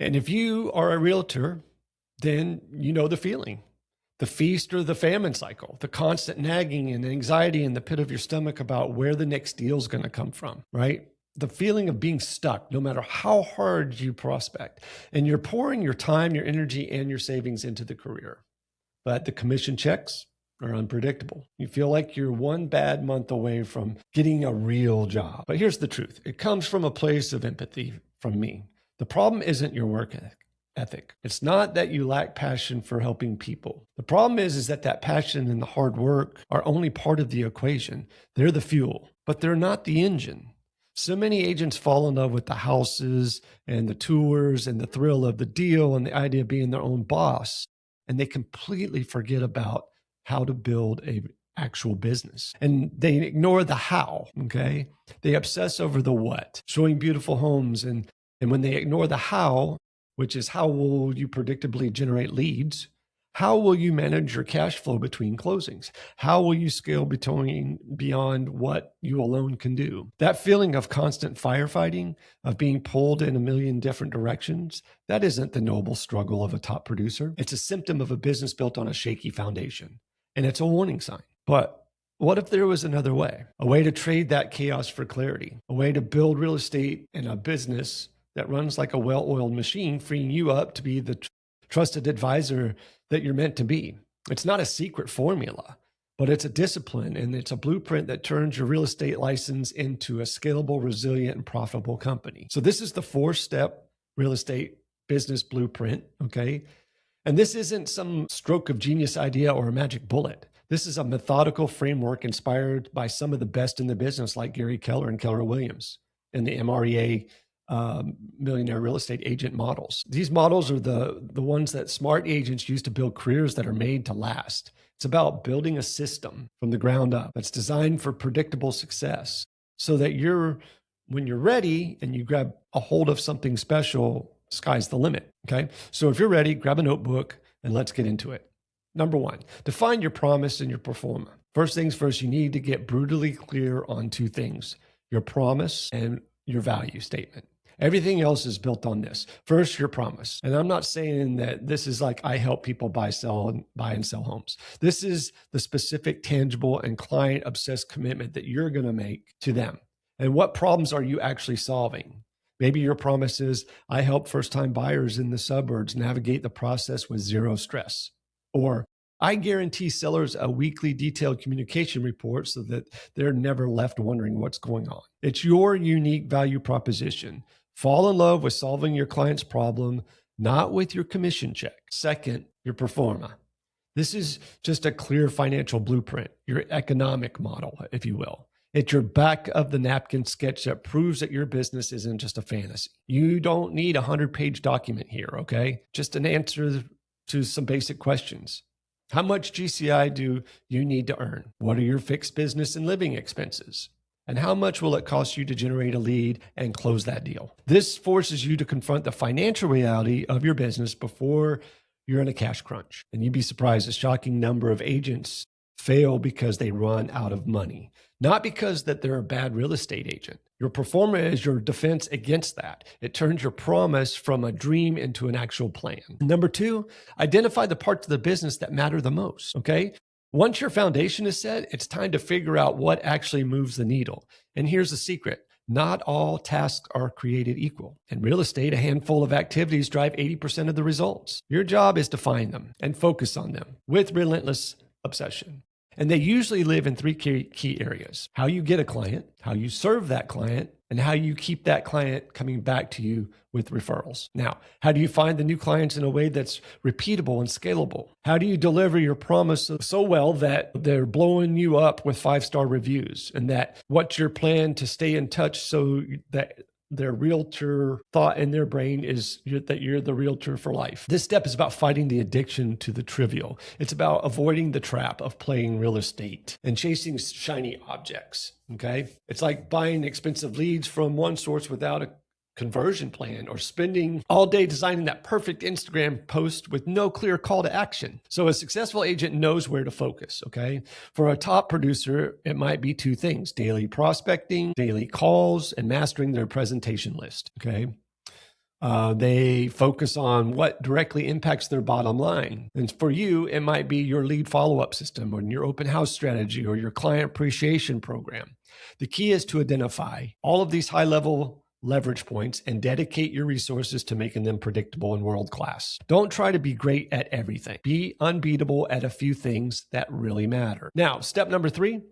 And if you are a realtor, then you know the feeling. The feast or the famine cycle, the constant nagging and anxiety in the pit of your stomach about where the next deal is going to come from, right? The feeling of being stuck, no matter how hard you prospect. And you're pouring your time, your energy, and your savings into the career. But the commission checks are unpredictable. You feel like you're one bad month away from getting a real job. But here's the truth. It comes from a place of empathy from me. The problem isn't your work ethic. It's not that you lack passion for helping people. The problem is that passion and the hard work are only part of the equation. They're the fuel, but they're not the engine. So many agents fall in love with the houses and the tours and the thrill of the deal and the idea of being their own boss. And they completely forget about how to build a actual business. And they ignore the how, okay? They obsess over the what, showing beautiful homes. And when they ignore the how, which is how will you predictably generate leads? How will you manage your cash flow between closings? How will you scale beyond what you alone can do? That feeling of constant firefighting, of being pulled in a million different directions, that isn't the noble struggle of a top producer. It's a symptom of a business built on a shaky foundation. And it's a warning sign. But what if there was another way? A way to trade that chaos for clarity, a way to build real estate in a business that runs like a well-oiled machine, freeing you up to be the trusted advisor that you're meant to be. It's not a secret formula, but it's a discipline, and it's a blueprint that turns your real estate license into a scalable, resilient, and profitable company. So this is the 4-step real estate business blueprint, okay? And this isn't some stroke of genius idea or a magic bullet. This is a methodical framework inspired by some of the best in the business, like Gary Keller and Keller Williams and the MREA millionaire real estate agent models. These models are the ones that smart agents use to build careers that are made to last. It's about building a system from the ground up that's designed for predictable success so that when you're ready and you grab a hold of something special, sky's the limit, okay? So if you're ready, grab a notebook and let's get into it. Number 1, define your promise and your performa. First things first, you need to get brutally clear on 2 things, your promise and your value statement. Everything else is built on this. First, your promise. And I'm not saying that this is like I help people buy and sell homes. This is the specific, tangible, and client-obsessed commitment that you're going to make to them. And what problems are you actually solving? Maybe your promise is, I help first-time buyers in the suburbs navigate the process with zero stress. Or, I guarantee sellers a weekly detailed communication report so that they're never left wondering what's going on. It's your unique value proposition. Fall in love with solving your client's problem, not with your commission check. Second, your performa. This is just a clear financial blueprint, your economic model, if you will. It's your back of the napkin sketch that proves that your business isn't just a fantasy. You don't need a 100-page document here, okay? Just an answer to some basic questions. How much GCI do you need to earn? What are your fixed business and living expenses? And how much will it cost you to generate a lead and close that deal? This forces you to confront the financial reality of your business before you're in a cash crunch. And you'd be surprised, a shocking number of agents fail because they run out of money, not because that they're a bad real estate agent. Your performa is your defense against that. It turns your promise from a dream into an actual plan. Number 2, identify the parts of the business that matter the most, okay? Once your foundation is set, it's time to figure out what actually moves the needle. And here's the secret. Not all tasks are created equal. In real estate, a handful of activities drive 80% of the results. Your job is to find them and focus on them with relentless obsession. And they usually live in 3 key areas: how you get a client, how you serve that client, and how you keep that client coming back to you with referrals. Now, how do you find the new clients in a way that's repeatable and scalable? How do you deliver your promise so well that they're blowing you up with 5-star reviews? And that what's your plan to stay in touch so that their realtor thought in their brain is that you're the realtor for life? This step is about fighting the addiction to the trivial. It's about avoiding the trap of playing real estate and chasing shiny objects, okay? It's like buying expensive leads from one source without a conversion plan, or spending all day designing that perfect Instagram post with no clear call to action. So a successful agent knows where to focus, okay? For a top producer, it might be 2 things: daily prospecting, daily calls, and mastering their presentation list, okay? They focus on what directly impacts their bottom line. And for you, it might be your lead follow-up system or your open house strategy or your client appreciation program. The key is to identify all of these high-level leverage points and dedicate your resources to making them predictable and world-class. Don't try to be great at everything. Be unbeatable at a few things that really matter. Now, step number 3,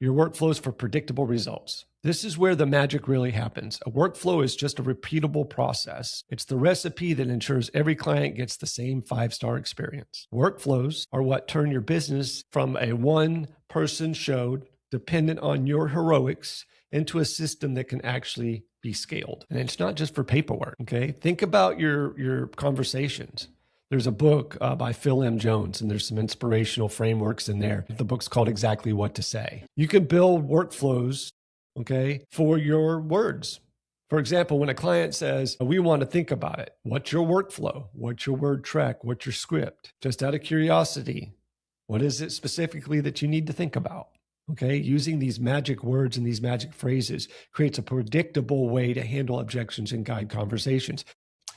your workflows for predictable results. This is where the magic really happens. A workflow is just a repeatable process. It's the recipe that ensures every client gets the same 5-star experience. Workflows are what turn your business from a one-person show dependent on your heroics into a system that can actually be scaled. And it's not just for paperwork, okay? Think about your conversations. There's a book by Phil M. Jones, and there's some inspirational frameworks in there. The book's called Exactly What to Say. You can build workflows, okay, for your words. For example, when a client says, we want to think about it, what's your workflow? What's your word track? What's your script? Just out of curiosity, what is it specifically that you need to think about? Okay, using these magic words and these magic phrases creates a predictable way to handle objections and guide conversations.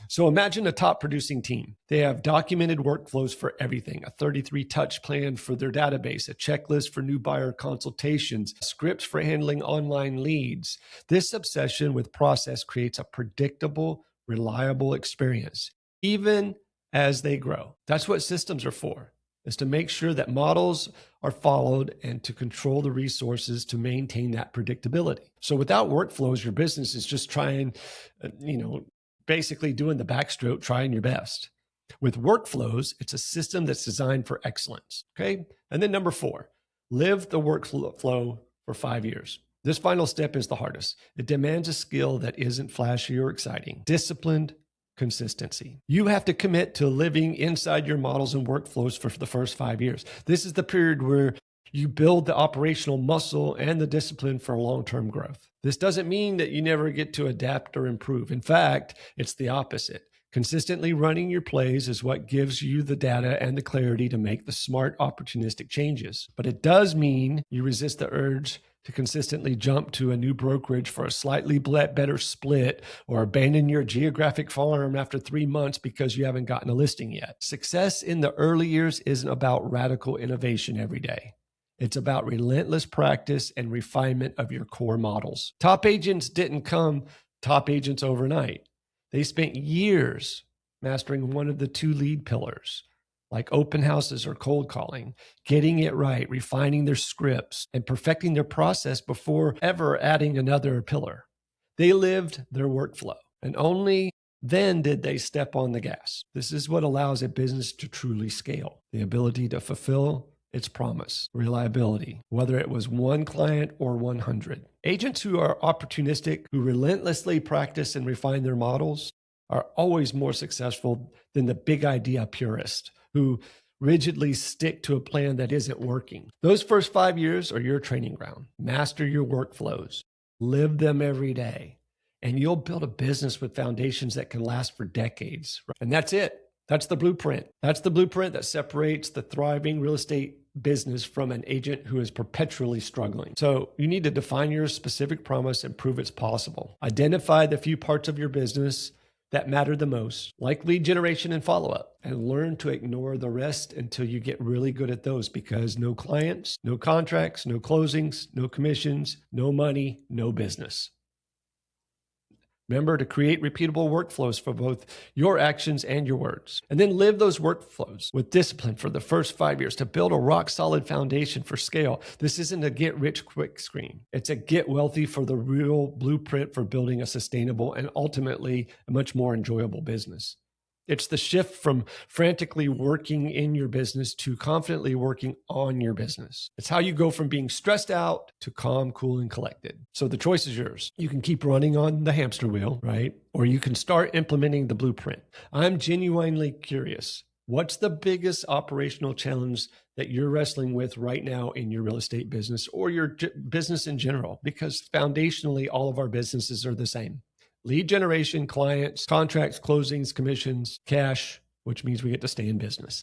So imagine a top producing team. They have documented workflows for everything, a 33-touch plan for their database, a checklist for new buyer consultations, scripts for handling online leads. This obsession with process creates a predictable, reliable experience, even as they grow. That's what systems are for, is to make sure that models are followed and to control the resources to maintain that predictability. So without workflows, your business is just trying, basically doing the backstroke, trying your best. With workflows, it's a system that's designed for excellence, okay? And then number 4, live the workflow for 5 years. This final step is the hardest. It demands a skill that isn't flashy or exciting. Disciplined consistency. You have to commit to living inside your models and workflows for the first 5 years. This is the period where you build the operational muscle and the discipline for long-term growth. This doesn't mean that you never get to adapt or improve. In fact, it's the opposite. Consistently running your plays is what gives you the data and the clarity to make the smart, opportunistic changes. But it does mean you resist the urge to consistently jump to a new brokerage for a slightly better split or abandon your geographic farm after 3 months because you haven't gotten a listing yet. Success in the early years isn't about radical innovation every day. It's about relentless practice and refinement of your core models. Top agents didn't come top agents overnight. They spent years mastering one of the 2 lead pillars, like open houses or cold calling, getting it right, refining their scripts, and perfecting their process before ever adding another pillar. They lived their workflow, and only then did they step on the gas. This is what allows a business to truly scale, the ability to fulfill its promise, reliability, whether it was 1 client or 100. Agents who are opportunistic, who relentlessly practice and refine their models, are always more successful than the big idea purist who rigidly stick to a plan that isn't working. Those first 5 years are your training ground. Master your workflows, live them every day, and you'll build a business with foundations that can last for decades. And that's it. That's the blueprint. That's the blueprint that separates the thriving real estate business from an agent who is perpetually struggling. So you need to define your specific promise and prove it's possible. Identify the few parts of your business that matter the most, like lead generation and follow-up, and learn to ignore the rest until you get really good at those, because no clients, no contracts, no closings, no commissions, no money, no business. Remember to create repeatable workflows for both your actions and your words. And then live those workflows with discipline for the first 5 years to build a rock solid foundation for scale. This isn't a get rich quick scheme. It's a get wealthy for the real blueprint for building a sustainable and ultimately a much more enjoyable business. It's the shift from frantically working in your business to confidently working on your business. It's how you go from being stressed out to calm, cool, and collected. So the choice is yours. You can keep running on the hamster wheel, right? Or you can start implementing the blueprint. I'm genuinely curious. What's the biggest operational challenge that you're wrestling with right now in your real estate business or your business in general? Because foundationally, all of our businesses are the same. Lead generation, clients, contracts, closings, commissions, cash, which means we get to stay in business.